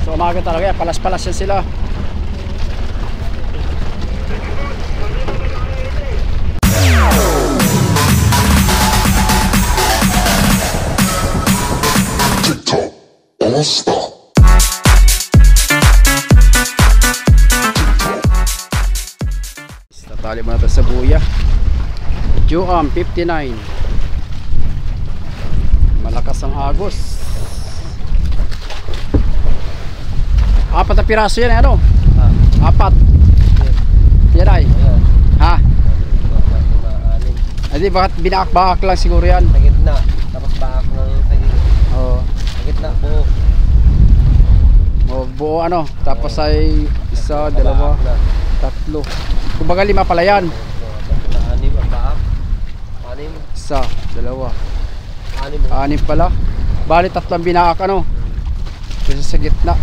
So umaga talaga yan, palas-palas yan sila. Tatali mo na ito sa buya. Juam 59. Malakas ang agos. Apat na piraso yan, ano? Apat. Yan ay. Ha? Hindi, bakit binaak-baak lang siguro yan? Sa gitna. Tapos baak ng sa gitna. Oo. Sa gitna, buo. O, buo ano? Tapos ay isa, dalawa, tatlo. Kumbaga lima pala yan. Anim ang baak. Anim. Isa, dalawa. Anim. Anim pala. Bali tatlong binaak ano? Kasi sa gitna.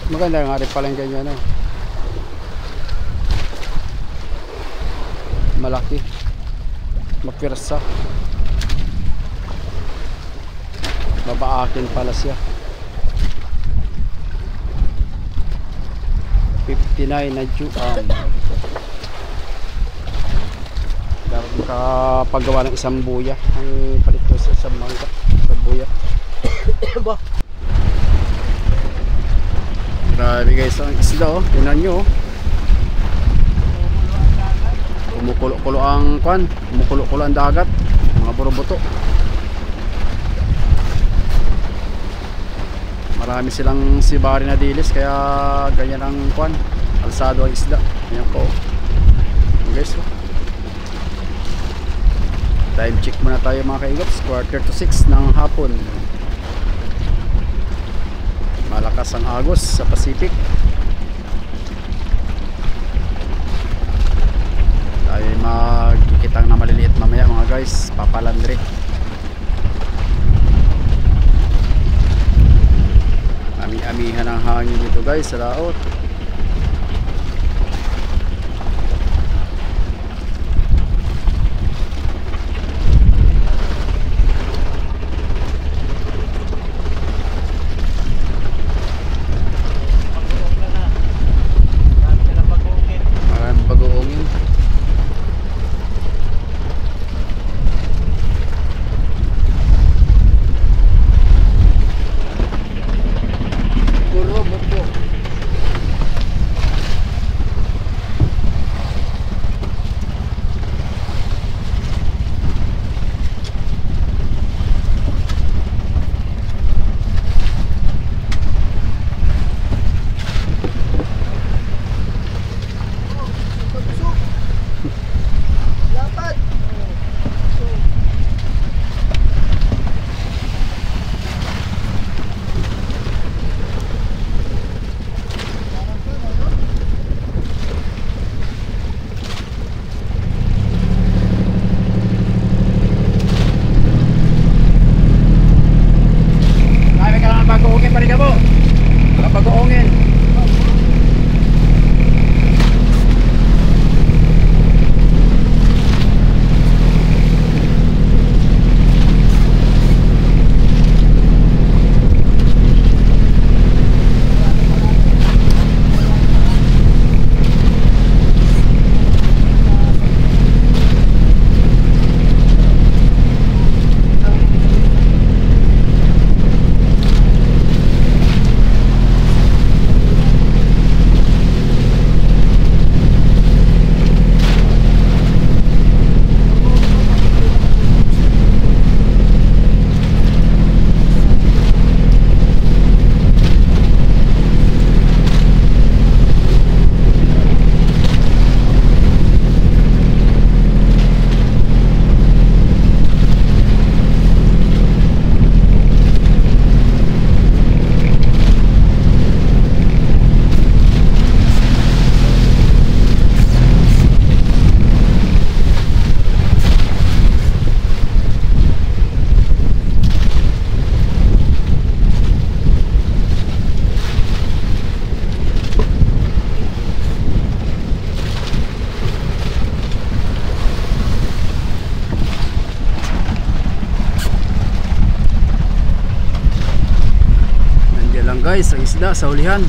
Maganda nga rin pala yung ganyan ano? Malaki. Mapirsa. Babaakin pala siya. 59 na Juam. Dapat makapagawa ng isang buya. Ang palit ko sa isang mangga. Sa buya. Ba? Grabe guys ang isda oh. Tingnan nyo oh. Kumukulo-kulo ang kwan. Kumukulo-kulo ang dagat. Mga buroboto. Marami silang sibari na dilis. Kaya ganyan ang kwan. Alsado ang isda. Ayan po. Guys oh. Time check muna tayo mga kaigats. 5:45 ng hapon. Malakas ang agos sa Pacific. Tayo magkikitang na maliliit mamaya mga guys. Papalandre. Ami-amihan ang hangin dito guys sa laot. guys ang isda sa hulihan.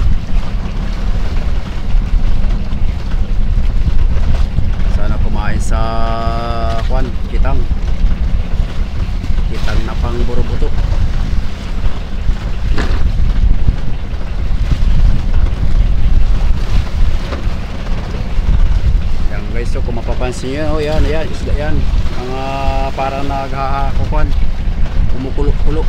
Sana kumain sa kitang na pang burubuto. Yan guys, so kung mapapansin nyo, yan isda yan, ang parang naghahakukuan, kumukulo-kulo.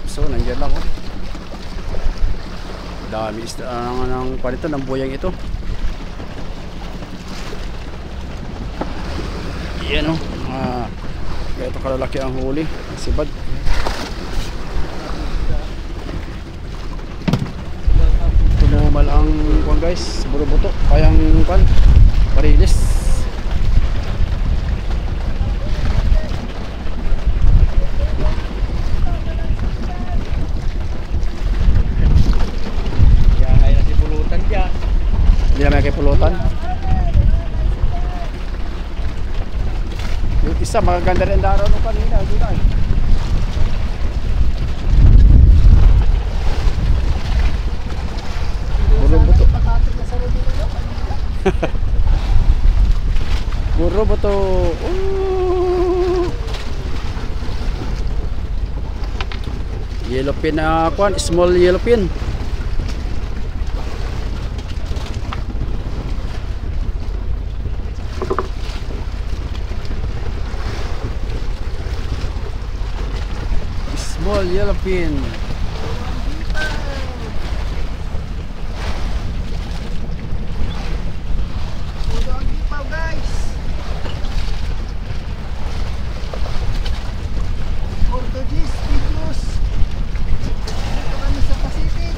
So nandiyan lang oh. Dami isda ng palito ng buyang ito. Yan oh. Ito kalalaki ang huli, sibad. Tumumal ang guys, burubuto, kayang parilis. Hindi naman kay pulutan. Yung isa magaganda rin daraw nung kanina. Burubuto. Burubuto. Yellowfin na small yellowfin. Small yellowfin. Guys. For today's videos, dito kami sa Pacific.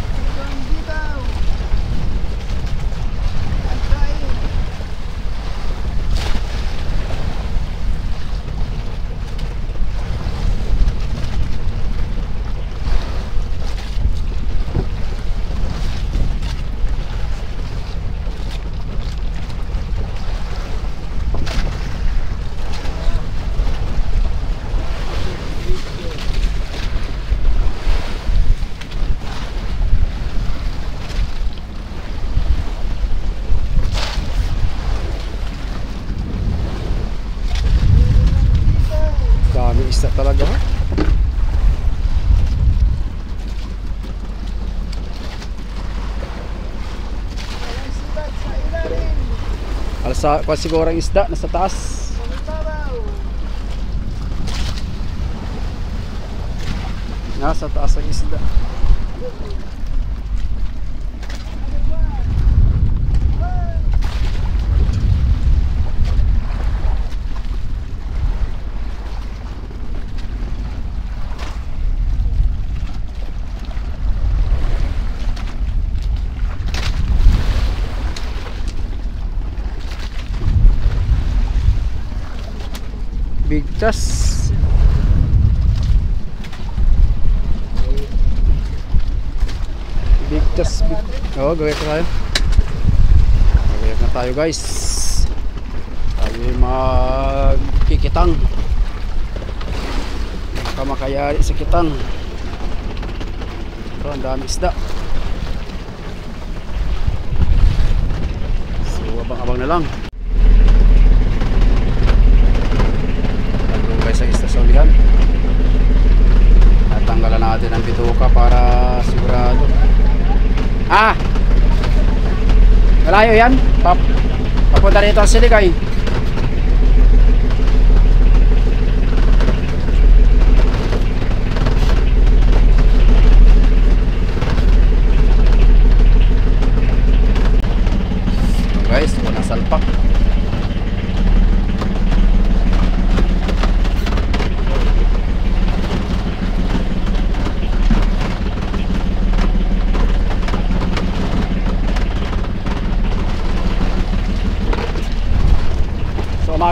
Hanggang dito. Ang kain. Dami isda talaga ha. Walang sibat sa ilalim. Alsa pa siguro ang isda nasa taas. Pumitabaw. Nasa taas ang isda. Bigtas. Bigtas. Oo, gawin ko tayo. Gawin na tayo guys. Tayo magkikitang. Kamakayari sa kitang. Ito, ang dami isda. So, abang-abang na lang. Sa istasyon at tanggalan natin ang bituka para sigurado. Malayo yan papunta rito ang Siligay.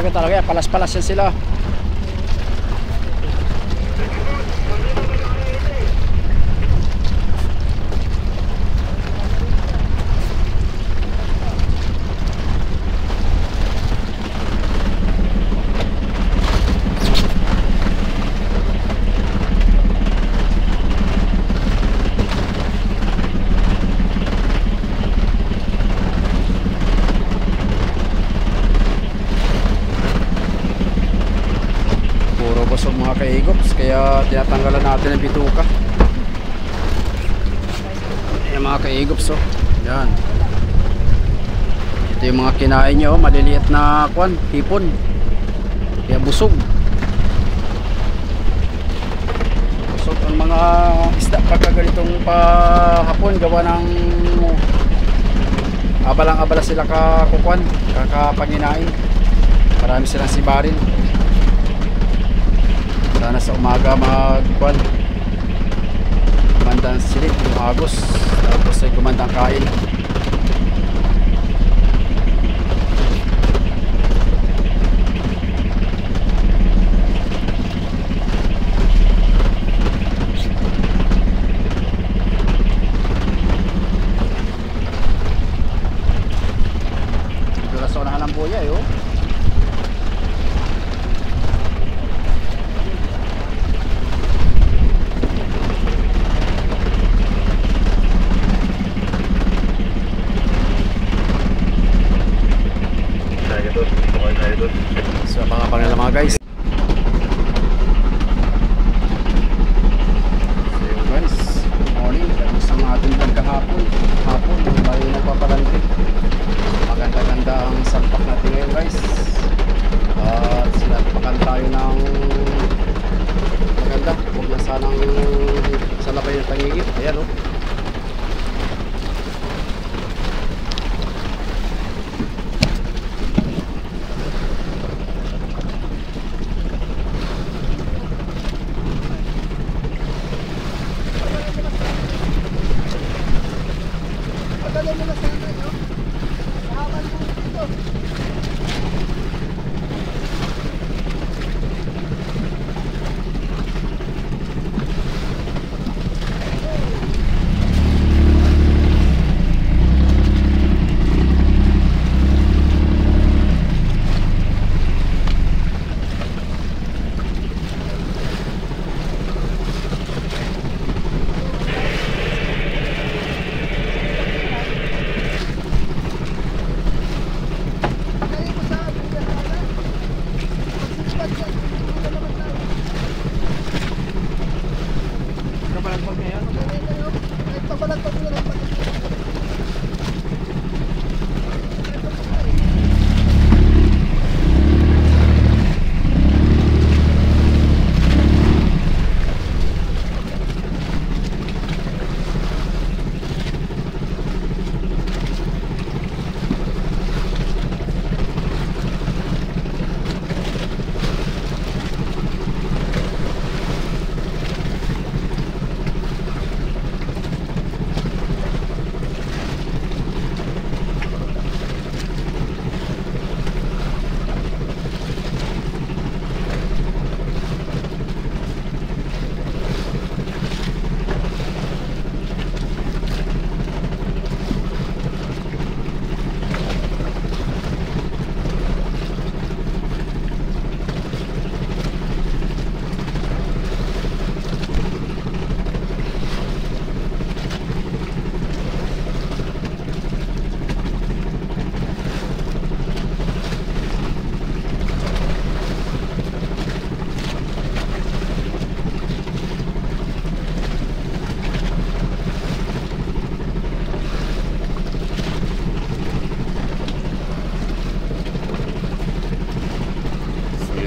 Talaga talaga, palas-palas yan sila. Busog mga kaigops, kaya tinatanggalan natin ang bituka. Ayan mga kaigops, oh. Yan. Ito yung mga kinain nyo, oh. Maliliit na kwan, hipon. Kaya busog. Busog ang mga isda pagka ganitong pahapon, gawa ng abalang-abala sila kakukwan, kakapanginain. Marami silang sibarin. Sana sa umaga magkuhan, gumanda ang silid, yung agos, tapos ay gumanda ang kain. Dito na sa unahan ng buya, yun. So mga pangalan mga guys. So guys, morning. Kamusta ang ating vlog kahapon? Hapon, tayo nagpapalante. Maganda-ganda ang salpak natin ngayon guys. At sinatpakan tayo ng maganda. Huwag na sanang salabay ng tangigit. Ayan o. Padala mo na sana, no? Mahaman mo dito. Dali mo sa atin na sana. Magsilipat yan. Dito naman tayo. Kapalagpag ngayon. Dali kayo. Kahit pabalagpag mo na lang pati.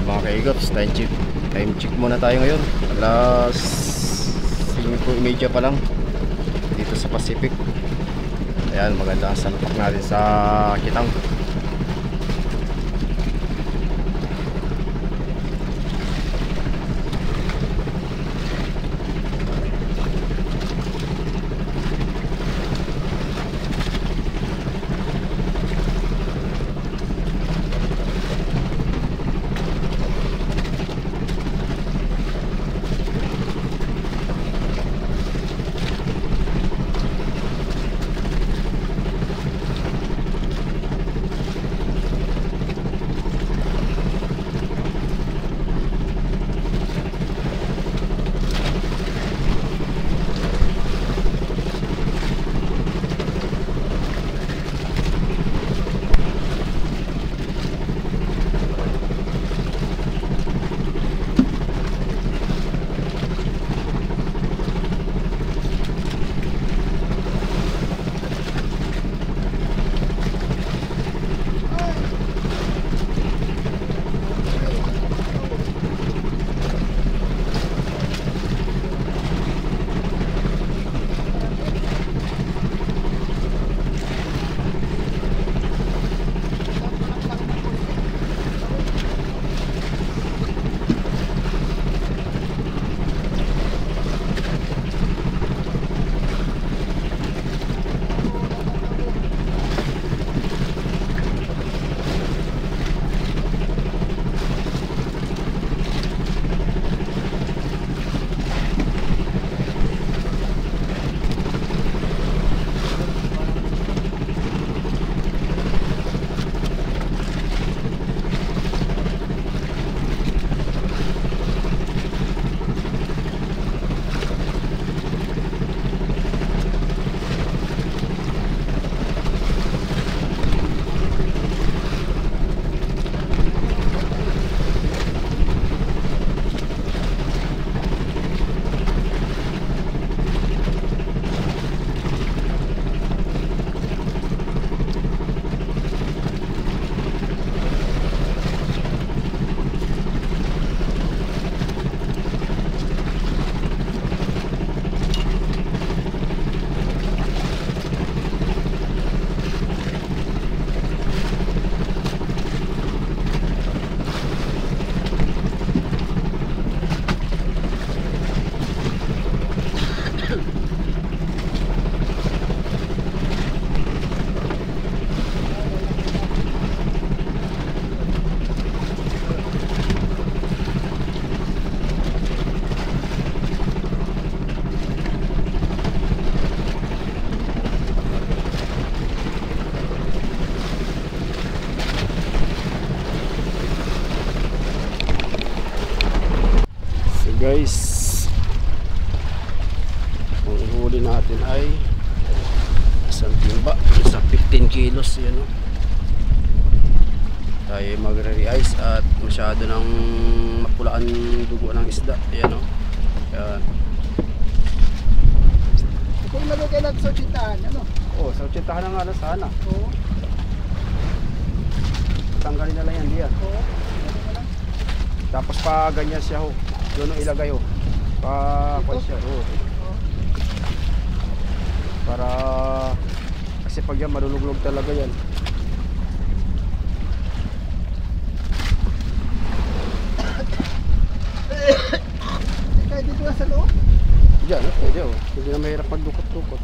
Mga kaigops, time check muna tayo ngayon. Alas 5:30 pa lang dito sa Pacific. Ayan, maganda ang salpak natin sa Kitang. guys, ang huli natin ay isang timba, sa 15 kilos yan, no? Tayo magre-re-ice at masyado ng mapulaan dugo ng isda. Ayan, no? Ayan. Kung lagay kayo lang sa chitahan, ano? Oh, sa tsintahan na nga na sana. Oo. Tanggalin na lang yan diyan. Oo. Ano na lang? Tapos pa ganyan siya ho. Doon ilagay ho. Pa kwan siya ho. Oo. Para kasi pag yan maluluglog talaga yan. Kahit dito na sa loob. Diyan, pwede ho. Hindi na mahirap magdukot-dukot.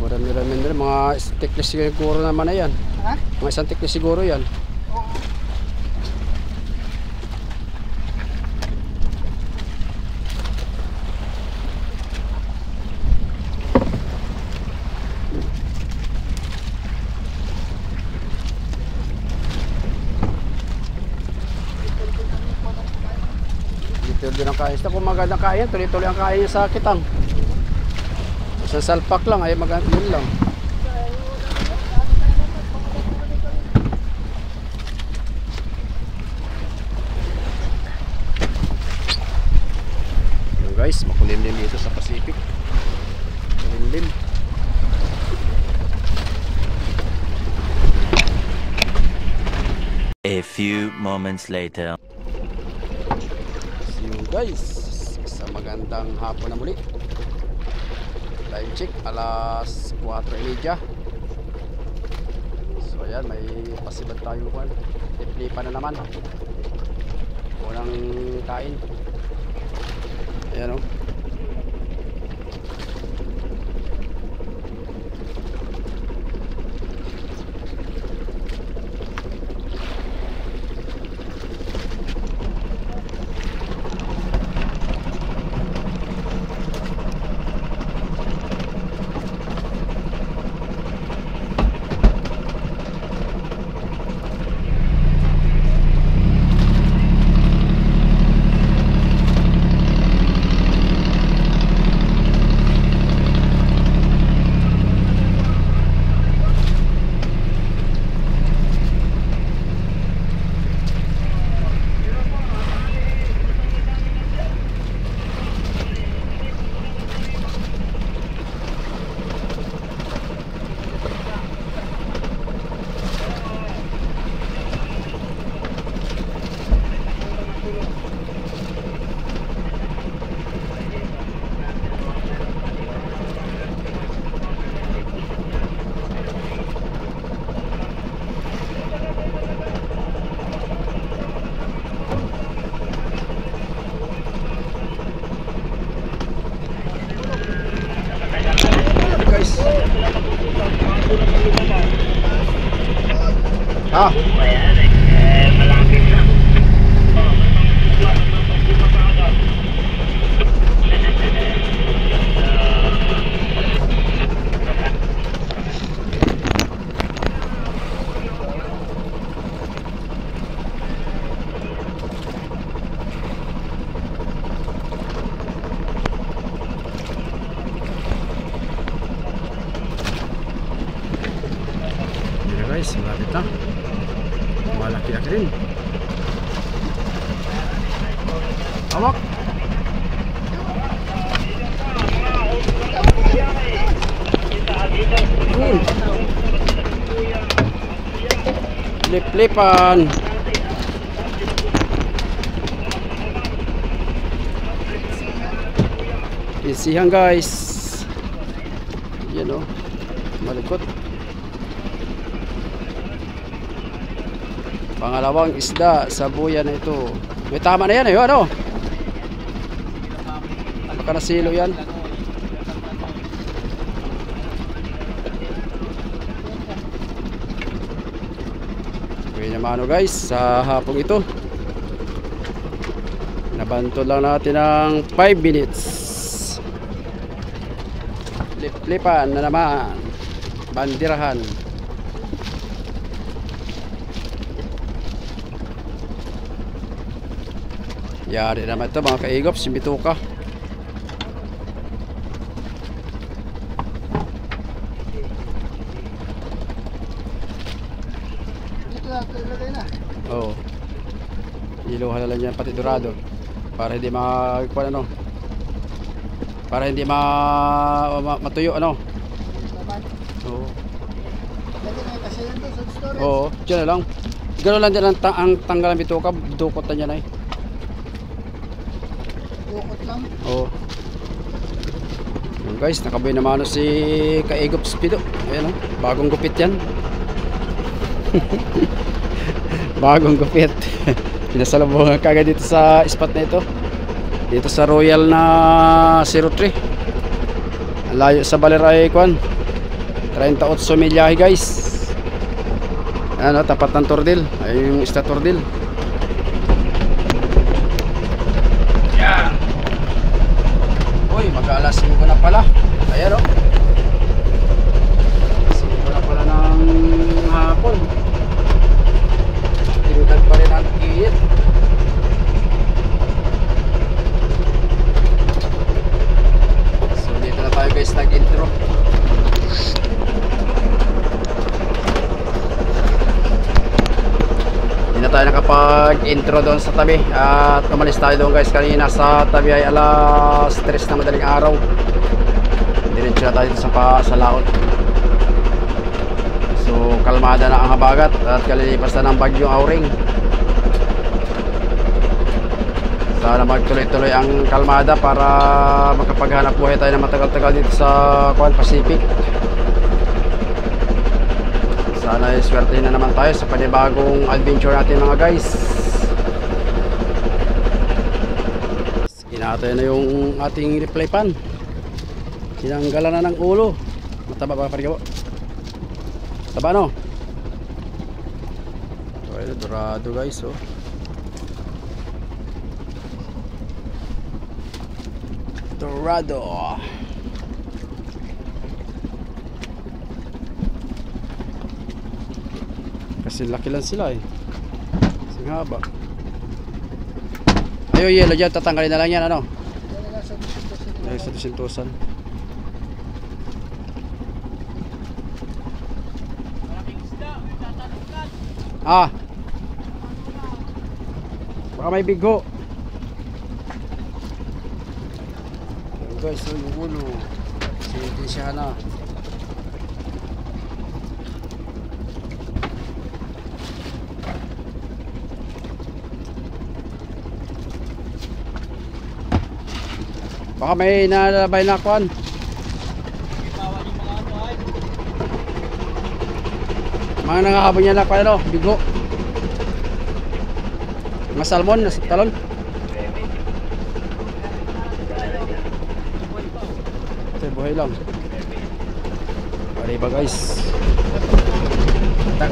Marami-rami na rin. Mga tiklis siguro naman na yan. Ha? Mga isang tiklis siguro yan. Oo. Dito din ang kain. Kung magandang kain, tuloy-tuloy ang kain niya sa kitang. Sa salpak lang ay magandang lang. Yung guys, makulimlim dito sa Pacific. Makulimlim. A few moments later. See you guys sa magandang hapon na muli. Time check alas 4:30. So ayan, may pasibad tayo kwan. Tiplipa na naman. Walang kain. Ayan, oh. Guys. Ah. Guys, malapit na. Malaki-laki rin. Hawak. Lip-lipan. Isihan guys. Yan o. Malikot. Pangalawang isda sa buya na ito. May tama na yan eh, ano? Baka nasilo yan. Okay naman guys, sa hapong ito nabanto lang natin ng 5 minutes. Lip-lipan na naman. Bandirahan. Yari naman ito mga kaigop, si Bituka. Dito na, ilagay na. Oo. Iluhan na lang yan pati dorado. Para hindi ano. Para hindi matuyo ano. Naman. Oo. Lagay na, kasi yan doon sa storage. Oo, dyan na lang. Gano'n lang dyan ang tanggalan Bituka. Dukot na dyan ay. Dukot lang. Oo. Yun guys, nakabuhay naman ano si Kaigop Speedo. Ayan o, bagong gupit yan. Bagong gupit. Pinasalubungan kagad dito sa spot na ito. Dito sa Royal na 03. Ang layo sa Baleray Kwan. 38 milyahe guys. Ano, tapat ng Tordil. Ayun yung isla Tordil. Yan. Uy, mag-alas 5 na pala. Ayan o. 5 na pala ng hapon. Tingkad pa rin ang init. So dito na tayo guys nag-intro. Hindi na tayo nakapag-intro doon sa tabi. At umalis tayo doon guys kanina sa tabi ay alas 3 na madaling araw. Diretso na tayo sa laot. So kalmada na ang habagat at kalilipas na ng bagyong Auring. Sana magtuloy-tuloy ang kalmada para makapaghanap buhay tayo na matagal-tagal dito sa Kwan Pacific. Sana iswertehin na naman tayo sa panibagong adventure natin mga guys. Kinatay na yung ating replay pan. Tinanggalan na ng ulo. Mataba ba parigaw? Taba no? So ayun, dorado guys oh. Dorado. Kasi laki lang sila eh. Kasing haba. Ayo yellow dyan, tatanggalin na lang yan ano. Yan na sa dito. Dahil sa 200,000. Ah. Baka may bigho. Ayan guys, yung ulo. Sinti siya na. Baka may nalabay na kwan. Mga nangahabon niya na kwan ano, bigho. Mga salmon, talon. Ito buhay lang. Pariba guys. Tak.